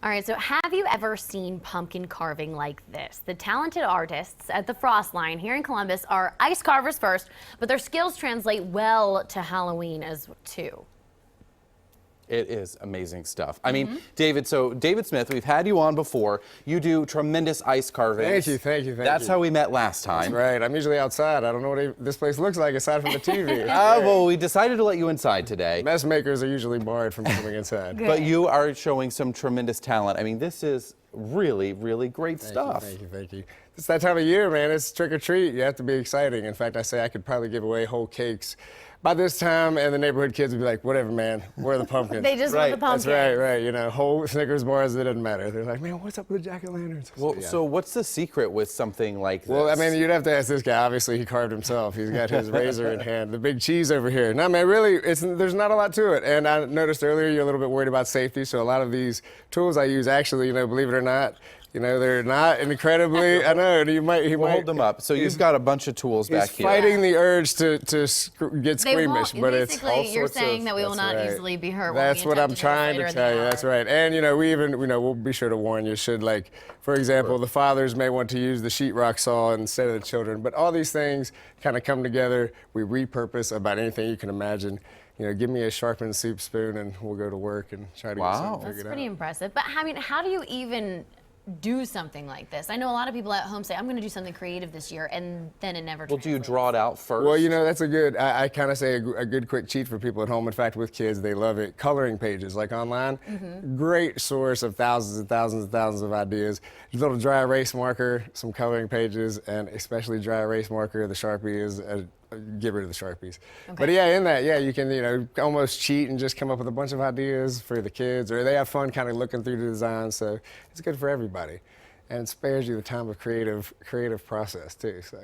All right, so have you ever seen pumpkin carving like this? The talented artists at the Frost Line here in Columbus are ice carvers first, but their skills translate well to Halloween as too. It is amazing stuff. I mean, David Smith, we've had you on before. You do tremendous ice carving. Thank you, thank you, thank you. That's how we met last time. That's right. I'm usually outside. I don't know what this place looks like aside from the TV. Well, we decided to let you inside today. Mess makers are usually barred from coming inside. But you are showing some tremendous talent. I mean, this is really, really great stuff. Thank you, thank you. It's that time of year, man. It's trick or treat. You have to be exciting. In fact, I say I could probably give away whole cakes by this time, and the neighborhood kids would be like, whatever, man, where are the pumpkins? They just want the pumpkins. That's right. You know, whole Snickers bars, it doesn't matter. They're like, man, what's up with the jack-o'-lanterns? Well, so what's the secret with something like this? Well, I mean, you'd have to ask this guy. Obviously, he carved himself. He's got his razor in hand. The big cheese over here. No, man, really, there's not a lot to it. And I noticed earlier you're a little bit worried about safety, so a lot of these tools I use actually, you know, believe it or not, you know, they're not incredibly, I know, he might hold them up. So you've got a bunch of tools back here. He's fighting the urge to get squeamish, but it's all basically you're sorts saying of, that we will not easily be hurt. That's what I'm trying to tell you. That's right. And, you know, we'll be sure to warn you, should, like, for example, the fathers may want to use the sheetrock saw instead of the children. But all these things kind of come together. We repurpose about anything you can imagine. You know, give me a sharpened soup spoon and we'll go to work and try to get something figured out. That's pretty impressive. But, I mean, how do you even do something like this? I know a lot of people at home say, I'm going to do something creative this year, and then it never translates. Well, do you draw it out first? Well, you know, that's I kind of say a good quick cheat for people at home. In fact, with kids, they love it. Coloring pages, like online, great source of thousands and thousands and thousands of ideas. A little dry erase marker, some coloring pages, and especially dry erase marker, the Sharpie is get rid of the Sharpies. Okay. But yeah, in that, you can, you know, almost cheat and just come up with a bunch of ideas for the kids, or they have fun kind of looking through the design, so it's good for everybody. And it spares you the time of creative process too, so.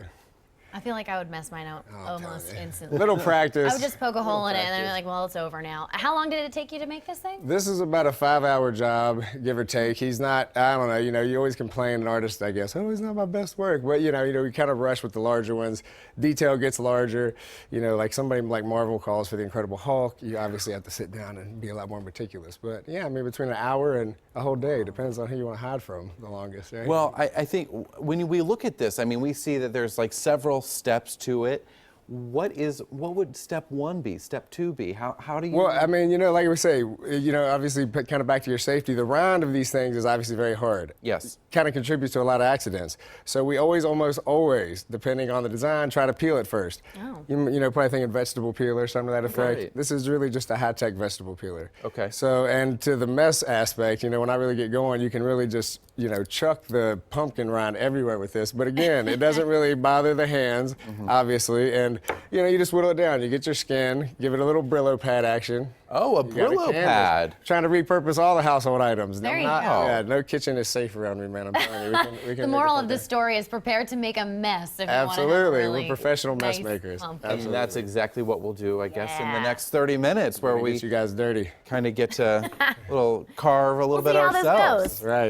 I feel like I would mess mine out almost instantly. Little practice. I would just poke a hole in it and then be like, well, it's over now. How long did it take you to make this thing? This is about a 5-hour job, give or take. He's not, I don't know, you know, you always complain, an artist, I guess, oh, it's not my best work. But, you know, we kind of rush with the larger ones. Detail gets larger. You know, like somebody like Marvel calls for the Incredible Hulk, you obviously have to sit down and be a lot more meticulous. But yeah, I mean, between an hour and a whole day, depends on who you want to hide from the longest, right? Well, I think when we look at this, I mean, we see that there's like several steps to it. What would step 1 be? Step 2 be? How do you? Well, I mean, you know, like we say, you know, obviously, kind of back to your safety, the round of these things is obviously very hard. Yes. Kind of contributes to a lot of accidents. So we almost always, depending on the design, try to peel it first. Oh. You know, probably thinking vegetable peeler, something to that effect. Right. This is really just a high-tech vegetable peeler. Okay. So, and to the mess aspect, you know, when I really get going, you can really just, you know, chuck the pumpkin rind everywhere with this. But again, it doesn't really bother the hands, obviously, and you know, you just whittle it down. You get your skin, give it a little Brillo pad action. Oh, a Brillo pad. Trying to repurpose all the household items. There you go. Yeah, no kitchen is safe around me, man. I'm telling you. We can the moral of the story is prepare to make a mess if Absolutely. you want to have really We're professional mess nice makers. pumpkin. And that's exactly what we'll do, I guess, in the next 30 minutes, where we get you guys dirty. kind of get to carve a little bit see how this ourselves. goes. Right.